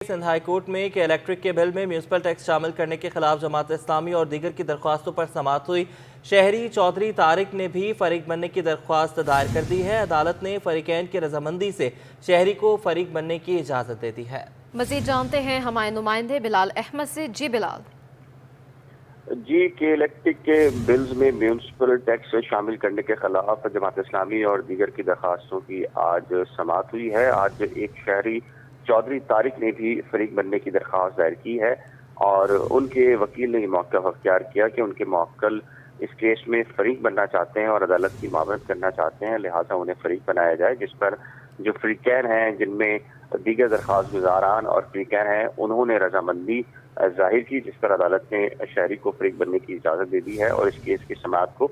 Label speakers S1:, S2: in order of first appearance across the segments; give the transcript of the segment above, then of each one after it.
S1: Sindh high court میں کہ electric کے بل میں میونسپل ٹیکس شامل کرنے کے خلاف جماعت اسلامی اور دیگر کی درخواستوں پر سماعت ہوئی۔ شہری چودھری طارق نے بھی فریق بننے کی درخواست دائر کر دی ہے۔ عدالت نے فریقین کی رضامندی سے شہری کو فریق بننے کی اجازت دے دی ہے۔
S2: مزید جانتے ہیں ہمارے نمائندے بلال احمد سے۔ جی بلال۔
S3: جی کہ الیکٹرک کے بلز میں میونسپل ٹیکس شامل کرنے کے خلاف جماعت اسلامی اور دیگر کی درخواستوں کی آج سماعت ہوئی ہے۔ آج ایک شہری چودھری طارق نے بھی فریق بننے کی درخواست دائر کی ہے اور ان کے وکیل نے یہ موقف اختیار کیا کہ ان کے موکل اس کیس میں فریق بننا چاہتے ہیں اور عدالت کی معاونت کرنا چاہتے ہیں، لہٰذا انہیں فریق بنایا جائے، جس پر جو فریقین ہیں جن میں دیگر درخواست گزاران اور فریقین ہیں انہوں نے رضامندی ظاہر کی، جس پر عدالت نے شہری کو فریق بننے کی اجازت دے دی ہے اور اس کیس کی سماعت کو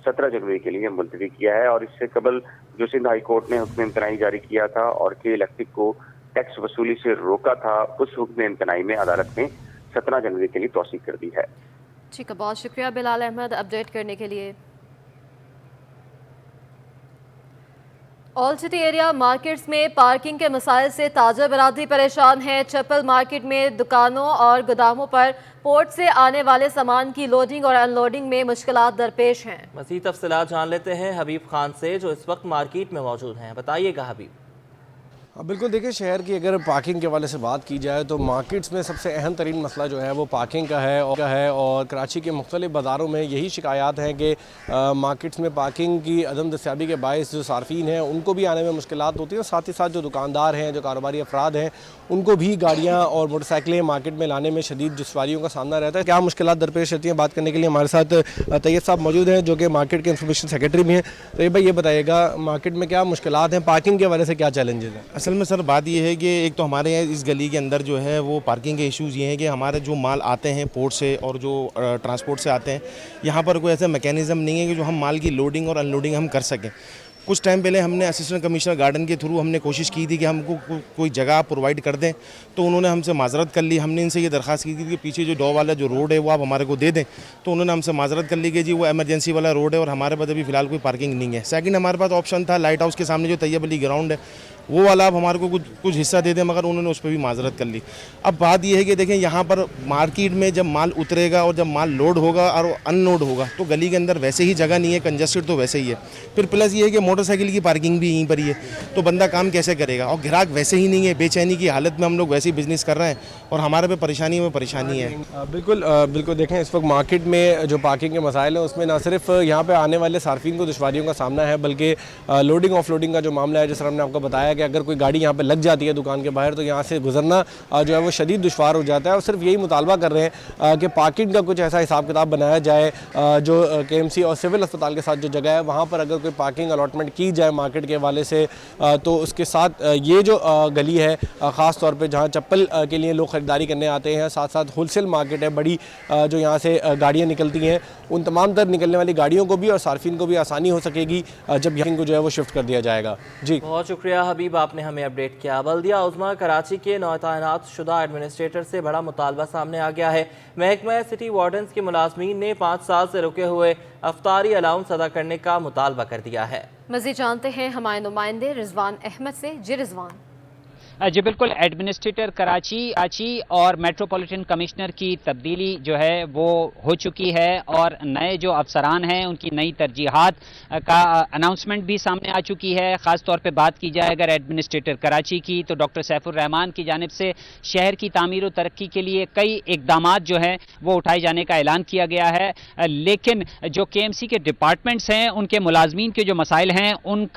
S3: 17 جنوری کے لیے ملتوی کیا ہے۔ اور اس سے قبل جو سندھ ہائی کورٹ نے حکم امتناعی جاری کیا تھا اور کہ الیکٹرک کو ٹیکس وصولی سے روکا تھا، اس حکم امتناعی میں عدالت نے 17 جنوری کے لیے توثیق کر دی ہے۔
S2: ٹھیک ہے، بہت شکریہ بلال احمد اپڈیٹ کرنے کے لیے۔ اولڈ سٹی ایریا مارکیٹس میں پارکنگ کے مسائل سے تاجر برادری پریشان ہے۔ چپل مارکیٹ میں دکانوں اور گوداموں پر پورٹ سے آنے والے سامان کی لوڈنگ اور ان لوڈنگ میں مشکلات درپیش ہیں۔
S1: مزید تفصیلات جان لیتے ہیں حبیب خان سے جو اس وقت مارکیٹ میں موجود ہیں۔ بتائیے گا حبیب۔
S4: بالکل، دیکھیں شہر کی اگر پارکنگ کے حوالے سے بات کی جائے تو مارکیٹس میں سب سے اہم ترین مسئلہ جو ہے وہ پارکنگ کا ہے اور کراچی کے مختلف بازاروں میں یہی شکایات ہیں کہ مارکیٹس میں پارکنگ کی عدم دستیابی کے باعث جو صارفین ہیں ان کو بھی آنے میں مشکلات ہوتی ہیں، اور ساتھ ہی ساتھ جو دکاندار ہیں، جو کاروباری افراد ہیں، ان کو بھی گاڑیاں اور موٹر سائیکلیں مارکیٹ میں لانے میں شدید دشواریوں کا سامنا رہتا ہے۔ کیا مشکلات درپیش رہتی ہیں، بات کرنے کے لیے ہمارے ساتھ طیب صاحب موجود ہیں جو کہ مارکیٹ کے انفارمیشن سیکرٹری بھی ہیں۔ طیب بھائی، یہ بتائیے گا مارکیٹ میں کیا مشکلات ہیں، پارکنگ کے حوالے سے کیا چیلنجز ہیں؟
S5: اصل میں سر بات یہ ہے کہ ایک تو ہمارے یہاں اس گلی کے اندر جو ہے وہ پارکنگ کے ایشوز یہ ہیں کہ ہمارے جو مال آتے ہیں پورٹ سے اور جو ٹرانسپورٹ سے آتے ہیں، یہاں پر کوئی ایسا میکینزم نہیں ہے کہ جو ہم مال کی لوڈنگ اور ان لوڈنگ ہم کر سکیں۔ کچھ ٹائم پہلے ہم نے اسسٹنٹ کمشنر گارڈن کے تھرو ہم نے کوشش کی تھی کہ ہم کو کوئی جگہ پرووائڈ کر دیں، تو انہوں نے ہم سے معذرت کر لی۔ ہم نے ان سے یہ درخواست کی تھی کہ پیچھے جو ڈو والا جو روڈ ہے وہ آپ ہمارے کو دے دیں، تو انہوں نے ہم سے معذرت کر لی کہ جی وہ ایمرجنسی والا روڈ ہے اور ہمارے پاس ابھی فی الحال کوئی پارکنگ نہیں ہے۔ سیکنڈ ہمارے پاس آپشن تھا لائٹ ہاؤس کے سامنے جو طیب علی گراؤنڈ ہے وہ والا آپ ہمارے کو کچھ حصہ دے دیں، مگر انہوں نے اس پہ بھی معذرت کر لی۔ اب بات یہ ہے کہ دیکھیں یہاں پر مارکیٹ میں جب مال اترے گا اور جب مال لوڈ ہوگا اور ان لوڈ ہوگا تو گلی کے اندر ویسے ہی جگہ نہیں ہے، کنجسٹڈ تو ویسے ہی ہے، پھر پلس یہ ہے کہ موٹر سائیکل کی پارکنگ بھی یہیں پر ہی ہے، تو بندہ کام کیسے کرے گا، اور گراہک ویسے ہی نہیں ہے، بے چینی کی حالت میں ہم لوگ ویسے ہی بزنس کر رہے ہیں اور ہمارے پہ پریشانی میں پریشانی ہے۔
S4: بالکل دیکھیں اس وقت مارکیٹ میں جو پارکنگ کے مسائل ہیں اس میں نہ صرف یہاں پہ آنے والے صارفین کو دشواریوں کا سامنا ہے، بلکہ لوڈنگ آف لوڈنگ کا جو معاملہ ہے، جس طرح ہم نے آپ کو بتایا کہ اگر کوئی گاڑی یہاں پہ لگ جاتی ہے دکان کے باہر تو یہاں سے گزرنا جو ہے وہ شدید دشوار ہو جاتا ہے، اور صرف یہی مطالبہ کر رہے ہیں کہ پارکنگ کا کچھ ایسا حساب کتاب بنایا جائے، جو کے ایم سی اور سول اسپتال کے ساتھ جو جگہ ہے وہاں پر اگر کوئی پارکنگ الاٹمنٹ کی جائے مارکیٹ کے حوالے سے، تو اس کے ساتھ یہ جو گلی ہے خاص طور پہ جہاں چپل کے لیے لوگ خریداری کرنے آتے ہیں، ساتھ ساتھ ہول سیل مارکیٹ ہے بڑی، جو یہاں سے گاڑیاں نکلتی ہیں، ان تمام تر نکلنے والی گاڑیوں کو بھی اور صارفین کو بھی آسانی ہو سکے گی جب یہاں کو جو ہے وہ شفٹ کر دیا جائے گا۔ جی
S1: بہت شکریہ حبیب، آپ نے ہمیں اپڈیٹ کیا۔ بلدیہ عظمیٰ کراچی کے نوتعینات شدہ ایڈمنسٹریٹر سے بڑا مطالبہ سامنے آ گیا ہے۔ محکمہ سٹی وارڈنز کے ملازمین نے 5 سال سے رکے ہوئے افطاری الاؤنس ادا کرنے کا مطالبہ کر دیا ہے۔
S2: مزید جانتے ہیں ہمارے نمائندے رضوان احمد سے۔ جی رضوان۔
S6: جی بالکل، ایڈمنسٹریٹر کراچی اور میٹروپولیٹن کمشنر کی تبدیلی جو ہے وہ ہو چکی ہے اور نئے جو افسران ہیں ان کی نئی ترجیحات کا اناؤنسمنٹ بھی سامنے آ چکی ہے۔ خاص طور پہ بات کی جائے اگر ایڈمنسٹریٹر کراچی کی تو ڈاکٹر سیف الرحمان کی جانب سے شہر کی تعمیر و ترقی کے لیے کئی اقدامات جو ہیں وہ اٹھائے جانے کا اعلان کیا گیا ہے، لیکن جو کے ایم سی کے ڈپارٹمنٹس ہیں ان کے ملازمین کے جو مسائل ہیں ان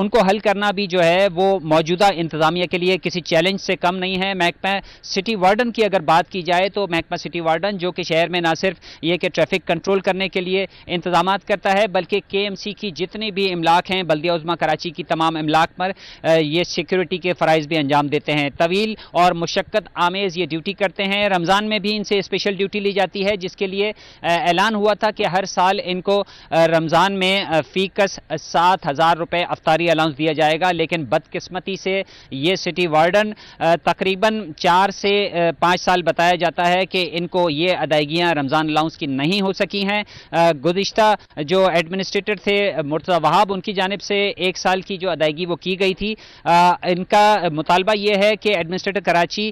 S6: کو حل کرنا بھی جو ہے وہ موجودہ انتظامیہ کے لیے کسی چیلنج سے کم نہیں ہے۔ محکمہ سٹی وارڈن کی اگر بات کی جائے تو محکمہ سٹی وارڈن جو کہ شہر میں نہ صرف یہ کہ ٹریفک کنٹرول کرنے کے لیے انتظامات کرتا ہے بلکہ کے ایم سی کی جتنی بھی املاک ہیں، بلدیہ عظمیٰ کراچی کی تمام املاک پر یہ سیکیورٹی کے فرائض بھی انجام دیتے ہیں۔ طویل اور مشقت آمیز یہ ڈیوٹی کرتے ہیں۔ رمضان میں بھی ان سے اسپیشل ڈیوٹی لی جاتی ہے جس کے لیے اعلان ہوا تھا کہ ہر سال ان کو رمضان میں فی کس 7,000 روپے افطاری الاؤنس دیا جائے گا، لیکن بدقسمتی سے یہ ये सिटी वार्डन तकरीबन 4 से 5 साल बताया जाता है कि इनको ये अदायगियाँ रमज़ान अलाउंस की नहीं हो सकी हैं। गुज़िश्ता जो एडमिनिस्ट्रेटर थे मुर्तज़ा वहाब, उनकी जानिब से 1 साल की जो अदायगी वो की गई थी। इनका मुतालबा ये है कि एडमिनिस्ट्रेटर कराची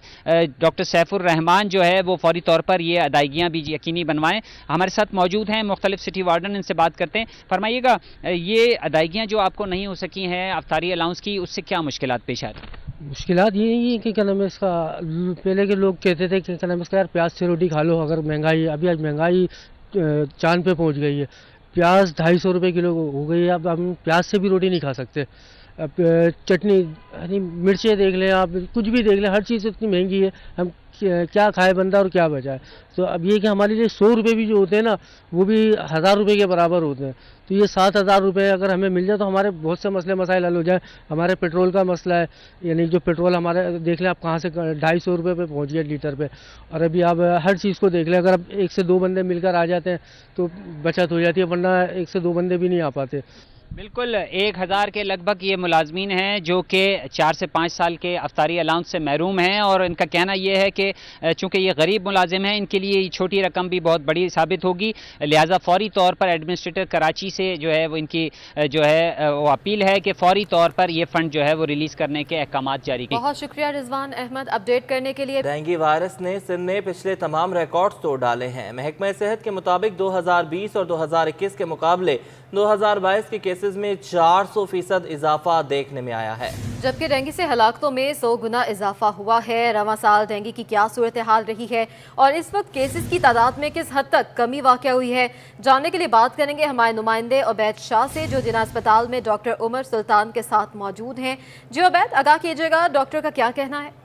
S6: डॉक्टर सैफुर रहमान जो है वो फौरी तौर पर ये अदायगियाँ भी यकीनी बनवाएं। हमारे साथ मौजूद हैं मुख्तलिफ सिटी वार्डन, इनसे बात करते हैं। फरमाइएगा, ये अदायगियाँ जो आपको नहीं हो सकी हैं अफ्तारी अलाउंस की, उससे क्या मुश्किलात पेश आ रही?
S7: मुश्किलात ये है कि क्या नाम है इसका, पहले के लोग कहते थे कि क्या नाम है इसका, यार प्याज से रोटी खा लो। अगर महंगाई, अभी आज महंगाई चांद पे पहुंच गई है। प्याज 250 रुपये किलो हो गई है। अब हम प्याज से भी रोटी नहीं खा सकते। अब चटनी, यानी मिर्चें देख लें आप, कुछ भी देख लें, हर चीज़ इतनी महंगी है। हम क्या खाए बंदा और क्या बचाए। तो अब ये कि हमारे लिए 100 रुपये भी जो होते हैं ना, वो भी 1000 रुपये के बराबर होते हैं। तो ये 7000 रुपये अगर हमें मिल जाए तो हमारे बहुत से मसले मसाइल हल हो जाए। हमारे पेट्रोल का मसला है, यानी जो पेट्रोल हमारे देख लें आप कहाँ से 250 रुपये पे पहुँच गया लीटर पे। और अभी आप हर चीज़ को देख लें, अगर अब 1 से 2 बंदे मिलकर आ जाते हैं तो बचत हो जाती है, वरना 1 से 2 बंदे भी नहीं आ पाते।
S6: बिल्कुल 1000 के लगभग ये मुलाजमीन हैं जो कि 4 से 5 साल के अफ्तारी अलाउंस से महरूम हैं, और इनका कहना ये है कि चूँकि ये गरीब मुलाजिम हैं, इनके लिए छोटी रकम भी बहुत बड़ी साबित होगी। लिहाजा फौरी तौर पर एडमिनिस्ट्रेटर कराची से जो है वो इनकी जो है वो अपील है कि फौरी तौर पर ये फ़ंड जो है वो रिलीज़ करने के अहकामात जारी किए।
S2: बहुत शुक्रिया रिजवान अहमद अपडेट करने के लिए।
S1: डेंगू वायरस ने सिंध में पिछले तमाम रिकॉर्ड्स तोड़ डाले हैं। महकमा सेहत के मुताबिक 2020 और 2021 के मुकाबले 2022 के केसेस में 400% इजाफा देखने में आया है,
S2: जबकि डेंगू से हलाकतों में 100 गुना इजाफा हुआ है। रवां साल डेंगू की क्या सूरत हाल रही है और इस वक्त केसेस की तादाद में किस हद तक कमी वाक़या हुई है, जानने के लिए बात करेंगे हमारे नुमाइंदे उबैद शाह से, जो जिला अस्पताल में डॉक्टर उमर सुल्तान के साथ मौजूद हैं। जी उबैद, आगाह कीजिएगा, डॉक्टर का क्या कहना है?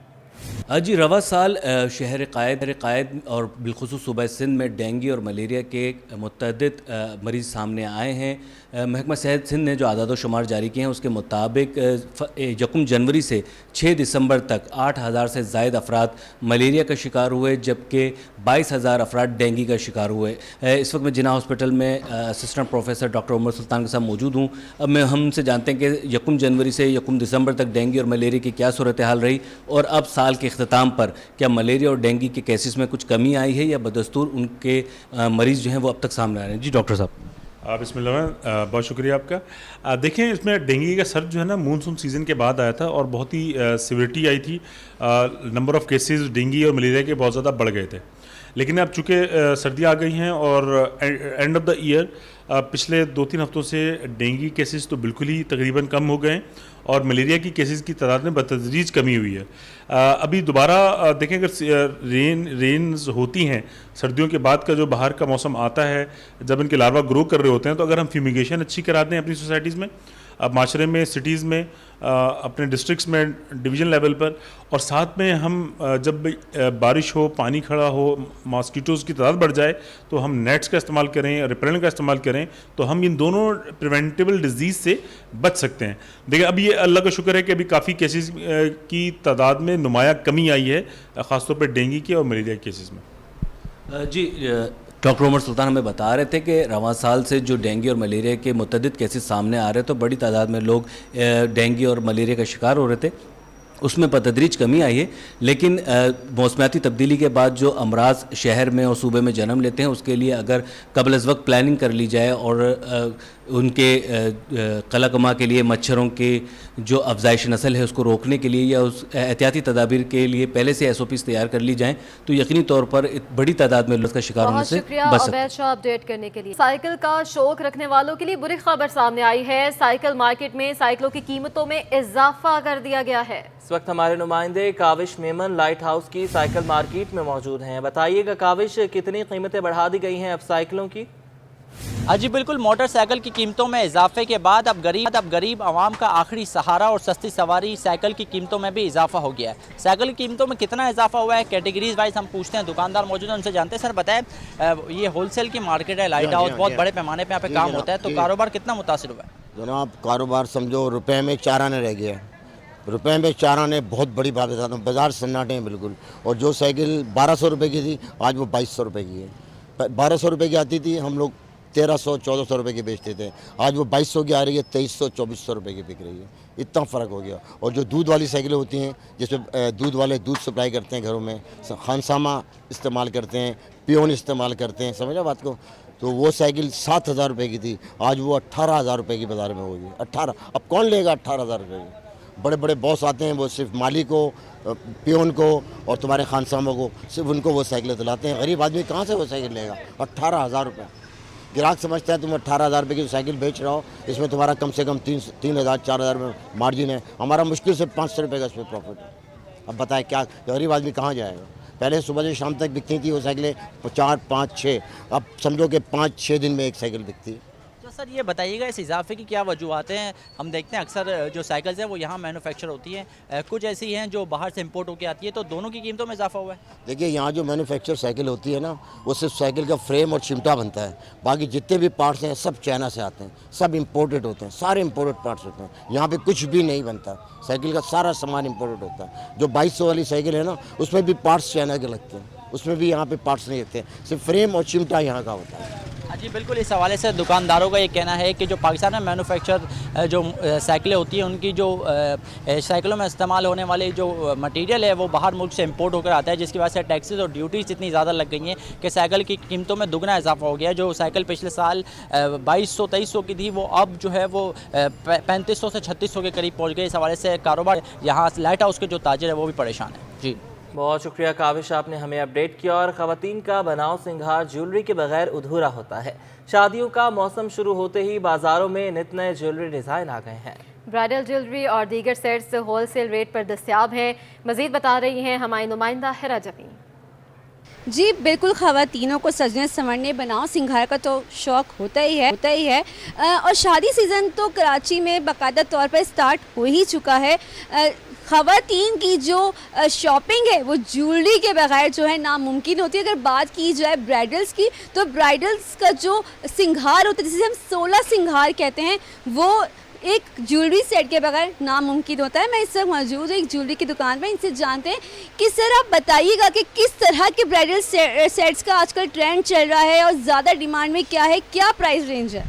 S8: जी, रवा साल शहर कायद और बिलखुसूस सूबा सिंध में डेंगू और मलेरिया के मुतअद्दिद मरीज़ सामने आए हैं। महकमा सेहत सिंध ने जो आदाद शुमार जारी किए हैं उसके मुताबिक 1 जनवरी से 6 दिसंबर तक 8000 से ज़ायद अफराद मलेरिया का शिकार हुए, जबकि 22000 अफराद डेंगू का शिकार हुए। इस वक्त मैं जिना हॉस्पिटल में असिस्टेंट प्रोफेसर डॉक्टर उमर सुल्तान के साथ मौजूद हूँ। अब मैं हमसे जानते हैं कि 1 जनवरी से 1 दिसंबर तक डेंगू और मलेरिया की क्या सूरत हाल रही, और अब साल के अख्ताम पर क्या मलेरिया और डेंगू के केसेस में कुछ कमी आई है या बदस्तूर उनके मरीज़ जो हैं वो अब तक सामने आ रहे हैं? जी डॉक्टर साहब।
S9: बिस्मिल्लाह, बहुत शुक्रिया आपका। देखें, इसमें डेंगू का सर्द जो है ना मानसून सीज़न के बाद आया था और बहुत ही सिविरिटी आई थी। नंबर ऑफ़ केसेस डेंगू और मलेरिया के बहुत ज़्यादा बढ़ गए थे। लेकिन अब चूँकि सर्दियाँ आ गई हैं और एंड ऑफ द ईयर पिछले 2-3 हफ्तों से डेंगू केसेस तो बिल्कुल ही तकरीबन कम हो गए हैं और मलेरिया की केसेस की तादाद में बतदरीज कमी हुई है। अभी दोबारा देखें, अगर रेन्स होती हैं सर्दियों के बाद का जो बाहर का मौसम आता है, जब इनके लार्वा ग्रो कर रहे होते हैं, तो अगर हम फ्यूमिगेशन अच्छी कराते हैं अपनी सोसाइटीज़ में, अब माशरे में, सिटीज़ में, अपने डिस्ट्रिक्ट्स में, डिवीज़न लेवल पर, और साथ में हम जब बारिश हो, पानी खड़ा हो, मॉस्किटोज़ की तादाद बढ़ जाए तो हम नेट्स का इस्तेमाल करें, रिपेलेंट का इस्तेमाल करें, तो हम इन दोनों प्रिवेंटेबल डिजीज़ से बच सकते हैं। देखिए, अब ये अल्लाह का शुक्र है कि अभी काफ़ी केसेस की तादाद में नुमाया कमी आई है, ख़ासतौर पर डेंगू के और मलेरिया के केसेस में।
S8: जी, डॉक्टर उमर सुल्तान हमें बता रहे थे कि रवां साल से जो डेंगू और मलेरिया के मुतअद्दिद केसेस सामने आ रहे तो बड़ी तादाद में लोग डेंगू और मलेरिया का शिकार हो रहे थे, उसमें बतदरीज कमी आई है। लेकिन मौसमियाती तब्दीली के बाद जो अमराज शहर में और सूबे में जन्म लेते हैं, उसके लिए अगर कबल अज़ वक्त प्लानिंग कर ली जाए और उनके कलाकमा के लिए मच्छरों के जो अफजाइश नस्ल है उसको रोकने के लिए या उस एहतियाती तदाबीर के लिए पहले से SOPs तैयार कर ली जाएं, तो यकीनी तौर पर बड़ी तादाद में लोग का शिकार होने से बच सकते हैं।
S2: शुक्रिया अपडेट करने के लिए। साइकिल का शौक रखने वालों के लिए बुरी खबर सामने आई है। साइकिल मार्केट में साइकिलों की कीमतों में इजाफा कर दिया गया है।
S1: इस वक्त हमारे नुमाइंदे काविश मेमन लाइट हाउस की साइकिल मार्केट में मौजूद हैं। बताइएगा काविश, कितनी कीमतें बढ़ा दी गई हैं अब साइकिलों की?
S10: जी बिल्कुल, मोटरसाइकिल की कीमतों में इजाफे के बाद अब गरीब आवाम का आखिरी सहारा और सस्ती सवारी साइकिल की कीमतों में भी इजाफा हो गया है। साइकिल की कीमतों में कितना इजाफा हुआ है, कैटेगरीज वाइज हम पूछते हैं। दुकानदार मौजूद हैं, उनसे जानते हैं। सर बताएं, ये होलसेल की मार्केट है, लाइट हाउस बहुत बड़े पैमाने पर यहाँ पे काम होता है, तो कारोबार कितना मुतासिर हुआ है?
S11: जनाब, कारोबार समझो रुपए में 4 आने रह गया। रुपए में 4 आने बहुत बड़ी बात बताता हूँ। बाजार सन्नाटे हैं बिल्कुल। और जो साइकिल 1200 रुपये की थी, आज वो 2200 रुपये की है। 1200 रुपये की आती थी, हम लोग 1300-1400 रुपए की बेचते थे, आज वो 2200 की आ रही है, 2300-2400 रुपए की बिक रही है। इतना फ़र्क हो गया। और जो दूध वाली साइकिलें होती हैं, जिसमें दूध वाले दूध सप्लाई करते हैं घरों में, खानसामा इस्तेमाल करते हैं, पियोन इस्तेमाल करते हैं, समझा बात को, तो वो साइकिल 7000 रुपये की थी, आज वो 18,000 रुपये की बाज़ार में होगी। 18, अब कौन लेगा 18,000 रुपये की? बड़े बड़े बॉस आते हैं, वो सिर्फ माली को, पियोन को और तुम्हारे खानसामा को, सिर्फ उनको वो साइकिलें दिलाते हैं। गरीब आदमी कहाँ से वो साइकिल लेगा? 18,000 रुपये। ग्राहक समझता है तुम 18,000 रुपये की साइकिल बेच रहे हो, इसमें तुम्हारा कम से कम 3,000-4,000 में मार्जिन है, हमारा मुश्किल से 500 रुपये का इसमें प्रॉफिट है। अब बताएं क्या गरीब आदमी कहाँ जाएगा? पहले सुबह से शाम तक बिकती थी वो साइकिलें 4, 5, 6, अब समझो कि 5-6 दिन में एक साइकिल बिकती है।
S10: तो सर ये बताइएगा इस इजाफे की क्या वजूहत हैं? हम देखते हैं अक्सर जो साइकिल्स हैं वो यहाँ मैन्युफैक्चर होती हैं, कुछ ऐसी हैं जो बाहर से इंपोर्ट होकर आती है, तो दोनों की कीमतों में इजाफा हुआ है?
S11: देखिए यहाँ जो मैन्युफैक्चर साइकिल होती है ना, वो सिर्फ साइकिल का फ्रेम और चिमटा बनता है, बाकी जितने भी पार्ट्स हैं सब चाइना से आते हैं, सब इम्पोर्टेड होते हैं, सारे इम्पोर्टेड पार्ट्स होते हैं। यहाँ पे कुछ भी नहीं बनता, साइकिल का सारा सामान इम्पोर्टेड होता है। जो 2200 वाली साइकिल है ना, उसमें भी पार्ट्स चाइना के लगते हैं, उसमें भी यहाँ पे पार्ट्स नहीं लगते, सिर्फ फ्रेम और चिमटा यहाँ का होता है।
S10: हाँ जी बिल्कुल, इस हवाले से दुकानदारों का ये कहना है कि जो पाकिस्तान में मैन्युफैक्चर जो साइकिलें होती हैं, उनकी जो साइकिलों में इस्तेमाल होने वाली जो मटेरियल है वो बाहर मुल्क से इंपोर्ट होकर आता है, जिसकी वजह से टैक्सेस और ड्यूटीज़ इतनी ज़्यादा लग गई हैं कि साइकिल की कीमतों में दुगना इजाफा हो गया है। जो साइकिल पिछले साल 2200-2300 की थी, वो अब जो है वो 3500 से 3600 के करीब पहुँच गई। इस हवाले से कारोबार यहाँ लाइट हाउस के जो ताजिर है वो भी परेशान है। जी
S1: बहुत शुक्रिया काविश, आपने हमें अपडेट किया। और ख़वातीन का बनाव सिंगार ज्वेलरी के बगैर अधूरा होता है। शादियों का मौसम शुरू होते ही बाज़ारों में नित नए ज्वेलरी डिज़ाइन आ गए हैं।
S2: ब्राइडल ज्वेलरी और दीगर सेट्स होलसेल रेट पर दस्तयाब हैं। मज़ीद बता रही हैं हमारी नुमाइंदा हिरा जमीन।
S12: जी बिल्कुल, ख़वातीनों को सजने संवरने बनाओ सिंगार का तो शौक़ होता ही है और शादी सीज़न तो कराची में बाकायदा तौर पर स्टार्ट हो ही चुका है। ख़वातीन की जो शॉपिंग है वो ज्वेलरी के बगैर जो है नामुमकिन होती है। अगर बात की जाए ब्राइडल्स की, तो ब्राइडल्स का जो सिंगार होता है, जिसे हम 16 सिंगार कहते हैं, वो एक ज्वेलरी सेट के बगैर नामुमकिन होता है। मैं इस वक्त मौजूद हूँ एक ज्वेलरी की दुकान में, इनसे जानते हैं कि सर आप बताइएगा कि किस तरह के ब्राइडल सेट्स का आजकल ट्रेंड चल रहा है और ज़्यादा डिमांड में क्या है, क्या प्राइस रेंज है?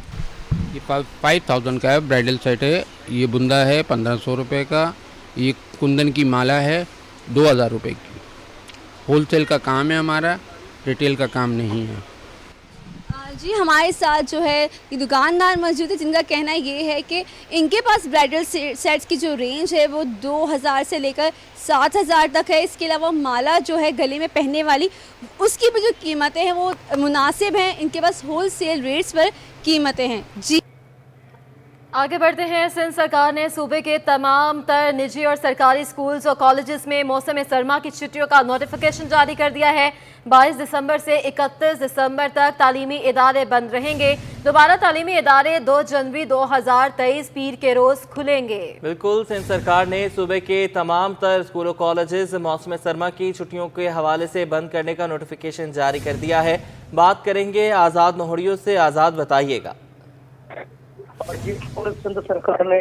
S13: ये 5000 का है ब्राइडल सेट है, ये बुंदा है 1500 रुपये का, ये कुंदन की माला है 2000 रुपये की। होलसेल का काम है हमारा, रिटेल का काम नहीं है।
S12: जी हमारे साथ जो है ये दुकानदार मौजूद है, जिनका कहना ये है कि इनके पास ब्राइडल सेट्स की जो रेंज है वो 2000 से लेकर 7000 तक है। इसके अलावा माला जो है गले में पहनने वाली, उसकी भी जो कीमतें हैं वो मुनासिब हैं, इनके पास होलसेल रेट्स पर कीमतें हैं। जी
S2: आगे बढ़ते हैं। सिंध सरकार ने सूबे के तमाम तर निजी और सरकारी स्कूल्स और कॉलेजेस में मौसम सरमा की छुट्टियों का नोटिफिकेशन जारी कर दिया है। 22 दिसंबर से 31 दिसंबर तक तालीमी इदारे बंद रहेंगे। दोबारा तालीमी इदारे 2 जनवरी 2023 पीर के रोज़ खुलेंगे।
S1: बिल्कुल, सिंध सरकार ने सूबे के तमाम तर स्कूलों कॉलेजेस मौसम सरमा की छुट्टियों के हवाले से बंद करने का नोटिफिकेशन जारी कर दिया है। बात करेंगे आज़ाद नोहड़ियों से। आज़ाद, बताइएगा।
S14: सिंध सरकार ने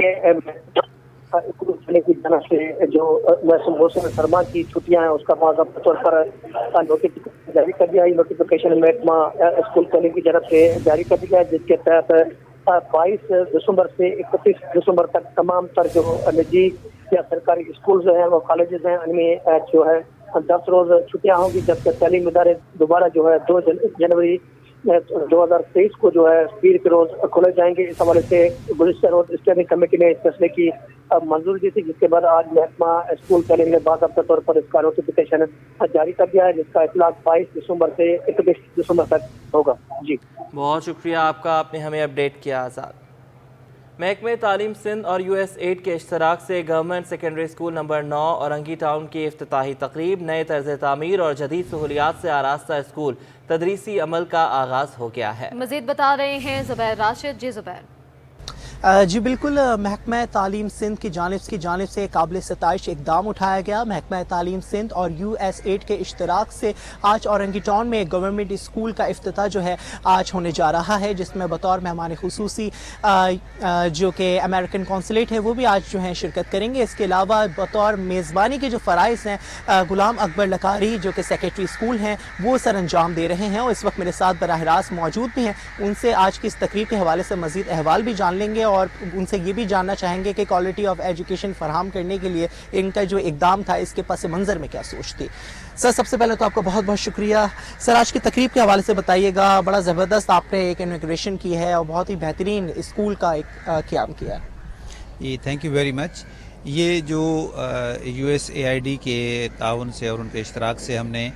S14: की जाना से जो मौसम सरमा की छुट्टियां हैं उसका बाकायदा तौर पर नोटिफिकेशन जारी कर दिया है। नोटिफिकेशन महकमा स्कूल कॉलेज की तरफ से जारी कर दिया है, जिसके तहत 22 दिसंबर से 31 दिसंबर तक तमाम तर जो निजी या सरकारी स्कूल जो हैं वो कॉलेजेस हैं, उनमें जो है 10 रोज छुट्टियां होंगी, जबकि तालीमी इदारे दोबारा जो है 2 जनवरी 2023 को जो है पीर के रोज खोले जाएंगे। इस हवाले से गुज़िश्ता रोज स्टैंडिंग कमेटी ने इस फैसले की मंजूरी दी थी, जिसके बाद आज महकमा स्कूल तालीम ने बाकायदा तौर पर इसका नोटिफिकेशन जारी कर दिया है, जिसका इतलाक 22 दिसंबर से 31 दिसंबर तक होगा। जी
S1: बहुत शुक्रिया आपका, आपने हमें अपडेट किया। आज़ाद। महकमे तालीम सिंध और USAID के इश्तराक से government secondary school number 9 Orangi town की इफ्तिताही तकरीब, नए तर्ज तामीर और जदीद सहूलियात से आरास्ता स्कूल तदरीसी अमल का आगाज़ हो गया है।
S2: मज़ीद बता रहे हैं ज़ुबैर राशिद। जी ज़ुबैर।
S15: जी बिल्कुल, महकमा तालीम सिंध की जानिब से काबिल सताइश इकदाम उठाया गया। महकमा तालीम सिंध और USAID के इश्तराक से आज औरंगी टाउन में गवर्नमेंट स्कूल का इफ्तिताह जो है आज होने जा रहा है, जिसमें बतौर मेहमान खुसूसी जो कि अमेरिकन कौंसलेट है वो भी आज जो है शिरकत करेंगे। इसके अलावा बतौर मेज़बानी के जो फ़राइज़ हैं गुलाम अकबर लकारी जो कि सेक्रेटरी स्कूल हैं वो सर अंजाम दे रहे हैं और इस वक्त मेरे साथ बराह रास्त मौजूद भी हैं। उनसे आज की इस तकरीब के हवाले से मज़ीद अहवाल भी जान लेंगे और उनसे ये भी जानना चाहेंगे कि क्वालिटी ऑफ एजुकेशन फराहम करने के लिए इनका जो इकदाम था इसके पस मंज़र में क्या सोच थी। सर, सबसे पहले तो आपका बहुत बहुत शुक्रिया। सर, आज की तकरीब के हवाले से बताइएगा। बड़ा ज़बरदस्त आपने एक इनॉग्रेशन की है और बहुत ही बेहतरीन स्कूल का एक क़याम किया है।
S16: ये थैंक यू वेरी मच। ये जो USAID के ताउन से और उनके इश्तराक से हमने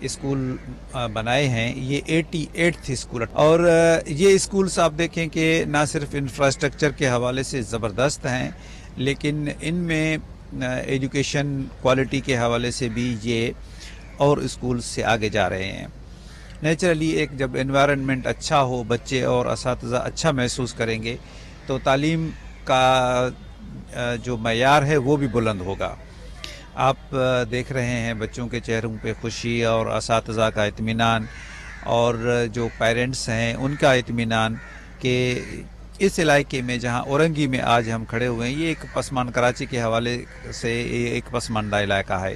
S16: स्कूल बनाए हैं, ये 88th स्कूल और ये स्कूल्स आप देखें कि ना सिर्फ इंफ्रास्ट्रक्चर के हवाले से ज़बरदस्त हैं लेकिन इनमें एजुकेशन क्वालिटी के हवाले से भी ये और स्कूल्स से आगे जा रहे हैं। नेचुरली एक जब एनवायरनमेंट अच्छा हो, बच्चे और असातिज़ा अच्छा महसूस करेंगे तो तालीम का जो मयार है वो भी बुलंद होगा। आप देख रहे हैं बच्चों के चेहरों पे खुशी और असातिज़ा का इत्मीनान और जो पेरेंट्स हैं उनका इत्मीनान कि इस इलाके में जहां औरंगी में आज हम खड़े हुए हैं, ये एक पसमानदा कराची के हवाले से ये एक पसमानदा इलाका है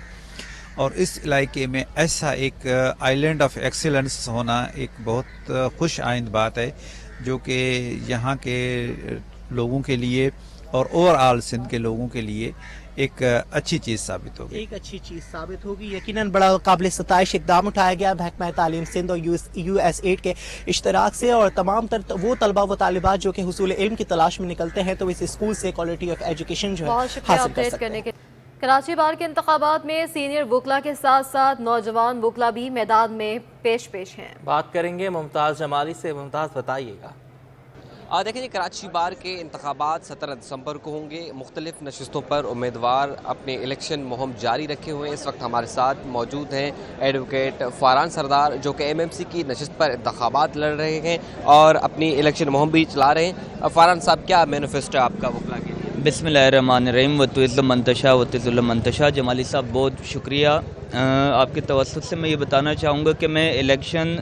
S16: और इस इलाके में ऐसा एक आइलैंड ऑफ एक्सीलेंस होना एक बहुत खुश आइंद बात है जो कि यहाँ के लोगों के लिए और ओवरऑल सिंध के लोगों के लिए एक अच्छी चीज़ साबित होगी।
S15: एक अच्छी चीज़ साबित होगी। यकीनन बड़ा काबिल सताइश इकदाम उठाया गया महकमा तालीम सिंध और USAID के इश्तराक से और तमाम वो तलबा व तालिबात जो कि हुसूल इल्म की तलाश में निकलते हैं तो इस स्कूल से क्वालिटी ऑफ एजुकेशन जो है हासिल कर सकते हैं।
S2: कराची बार के इंतखाबात में सीनियर वकला के साथ साथ नौजवान वकला भी मैदान में पेश हैं।
S1: बात करेंगे मुमताज़ जमाली से। मुमताज़, बताइएगा।
S17: देखिए जी, कराची बार के इंतखाबात 17 दिसंबर को होंगे। मुख्तलिफ नशिस्तों पर उम्मीदवार अपने इलेक्शन मुहिम जारी रखे हुए हैं। इस वक्त हमारे साथ मौजूद हैं एडवोकेट फ़ारान सरदार जो कि MMC की नशिस्त पर इंतखाबात लड़ रहे हैं और अपनी इलेक्शन मुहिम भी चला रहे हैं। फ़ारान साहब, क्या मैनिफेस्टो है आपका वकला के लिए?
S18: बिस्मिल्लाहिर्रहमानिर्रहीम वतुइज़्ज़ु मंतशा वतुज़िल्लु मंतशा। जमाली साहब, बहुत शुक्रिया। आपके तवस्सुत से मैं ये बताना चाहूँगा कि मैं इलेक्शन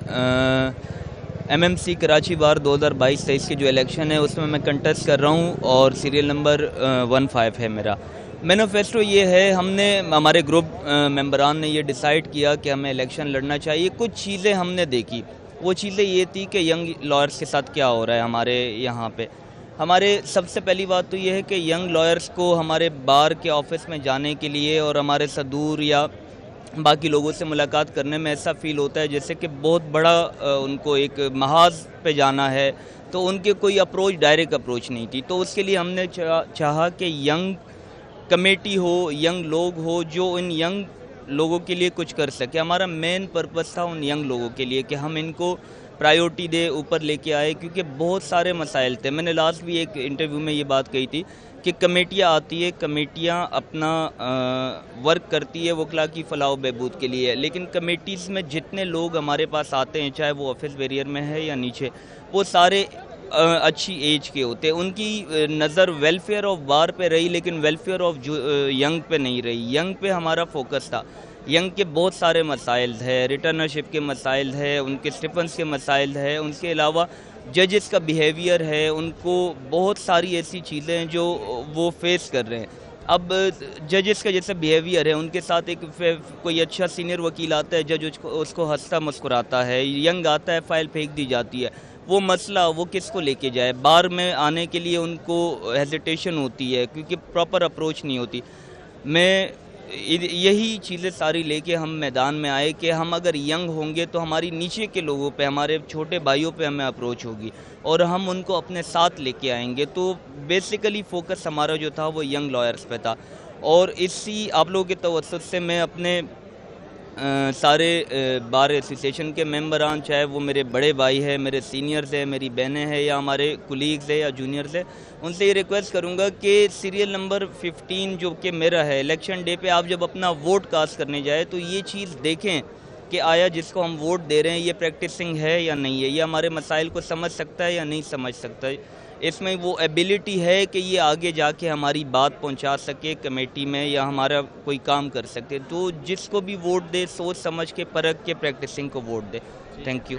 S18: MMC कराची बार 2022-23 के जो इलेक्शन है उसमें मैं कंटेस्ट कर रहा हूँ और सीरियल नंबर 15 है मेरा। मैनिफेस्टो ये है, हमने हमारे ग्रुप मेंबरान ने ये डिसाइड किया कि हमें इलेक्शन लड़ना चाहिए। कुछ चीज़ें हमने देखी, वो चीज़ें ये थी कि यंग लॉयर्स के साथ क्या हो रहा है हमारे यहाँ पे। हमारे सबसे पहली बात तो ये है कि यंग लॉयर्स को हमारे बार के ऑफिस में जाने के लिए और हमारे सदूर या बाकी लोगों से मुलाकात करने में ऐसा फ़ील होता है जैसे कि बहुत बड़ा उनको एक महाज पे जाना है, तो उनके कोई अप्रोच डायरेक्ट अप्रोच नहीं थी। तो उसके लिए हमने चाहा कि यंग कमेटी हो, यंग लोग हो जो इन यंग लोगों के लिए कुछ कर सके। हमारा मेन पर्पस था उन यंग लोगों के लिए कि हम इनको प्रायोरिटी दे ऊपर लेके आए, क्योंकि बहुत सारे मसाइल थे। मैंने लास्ट भी एक इंटरव्यू में ये बात कही थी कि कमेटियाँ आती है, कमेटियाँ अपना वर्क करती है वकला की फलाह व बहबूद के लिए, लेकिन कमेटीज़ में जितने लोग हमारे पास आते हैं, चाहे वो ऑफिस बैरियर में है या नीचे, वो सारे अच्छी एज के होते हैं। उनकी नज़र वेलफेयर ऑफ बार पे रही लेकिन वेलफेयर ऑफ यंग पे नहीं रही। यंग पे हमारा फोकस था। यंग के बहुत सारे मसाइल है, रिटर्नरशिप के मसाइल है, उनके स्टिपेंड्स के मसाइल है, उनके अलावा जजेस का बिहेवियर है, उनको बहुत सारी ऐसी चीज़ें हैं जो वो फेस कर रहे हैं। अब जजेस का जैसा बिहेवियर है, उनके साथ एक कोई अच्छा सीनियर वकील आता है, जज उसको हंसता मुस्कुराता है, यंग आता है फ़ाइल फेंक दी जाती है। वो मसला वो किसको लेके जाए? बार में आने के लिए उनको हेजिटेशन होती है क्योंकि प्रॉपर अप्रोच नहीं होती। मैं यही चीज़ें सारी लेके हम मैदान में आए कि हम अगर यंग होंगे तो हमारी नीचे के लोगों पे, हमारे छोटे भाइयों पे हमें अप्रोच होगी और हम उनको अपने साथ लेके आएंगे। तो बेसिकली फोकस हमारा जो था वो यंग लॉयर्स पे था और इसी आप लोगों के तवज्जुह से मैं अपने सारे बार एसोसिएशन के मेंबरान, चाहे वो मेरे बड़े भाई हैं, मेरे सीनियर्स हैं, मेरी बहनें हैं या हमारे कुलीग्स हैं या जूनियर्स हैं, उनसे ये रिक्वेस्ट करूंगा कि सीरियल नंबर 15 जो कि मेरा है, इलेक्शन डे पे आप जब अपना वोट कास्ट करने जाए तो ये चीज़ देखें कि आया जिसको हम वोट दे रहे हैं ये प्रैक्टिसिंग है या नहीं है, ये हमारे मसाइल को समझ सकता है या नहीं समझ सकता है। اس میں وہ ایبیلٹی ہے کہ یہ آگے جا کے ہماری بات پہنچا سکے کمیٹی میں یا ہمارا کوئی کام کر سکے. تو جس کو بھی ووٹ دے سوچ سمجھ کے پرکھ کے پریکٹسنگ کو vote they. Thank you.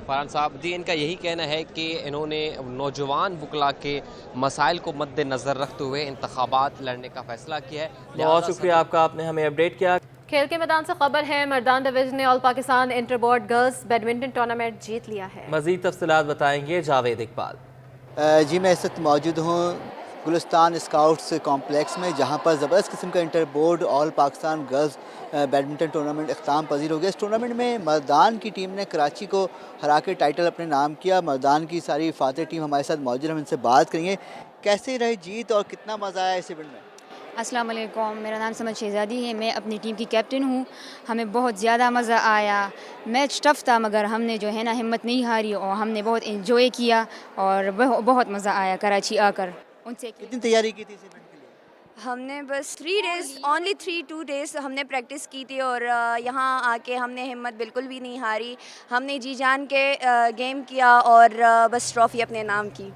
S17: Farhan صاحب جی ان کا یہی کہنا ہے کہ انہوں نے نوجوان وکلاء کے مسائل کو مد نظر رکھتے ہوئے انتخابات لڑنے کا فیصلہ کیا ہے.
S1: بہت شکریہ آپ کا، آپ نے ہمیں اپڈیٹ کیا.
S2: کھیل کے میدان سے خبر ہے، مردان ڈویژن نے all Pakistan inter board girls badminton tournament جیت لیا ہے.
S1: مزید تفصیلات بتائیں گے جاوید اقبال.
S19: جی میں اس وقت موجود ہوں گلستان اسکاؤٹس کمپلیکس میں، جہاں پر زبردست قسم کا انٹر بورڈ آل پاکستان گرلز بیڈمنٹن ٹورنامنٹ اختتام پذیر ہو گیا. اس ٹورنامنٹ میں مردان کی ٹیم نے کراچی کو ہرا کے ٹائٹل اپنے نام کیا. مردان کی ساری فاتح ٹیم ہمارے ساتھ موجود ہے، ہم ان سے بات کریں گے کیسے رہی جیت اور کتنا مزہ آیا اس ایونٹ میں.
S20: السلام علیکم، میرا نام سمجھ شہزادی ہے، میں اپنی ٹیم کی کیپٹن ہوں. ہمیں بہت زیادہ مزہ آیا. میچ ٹف تھا مگر ہم نے جو ہے نا ہمت نہیں ہاری اور ہم نے بہت انجوائے کیا اور بہت مزہ آیا کراچی آ کر. ان سے
S19: کتنی تیاری کی تھی اس ایونٹ کے لیے؟
S21: ہم نے بس 2 days ہم نے پریکٹس کی تھی اور یہاں آ کے ہم نے ہمت بالکل بھی نہیں ہاری. ہم نے جی جان کے گیم کیا اور بس ٹرافی اپنے نام کی.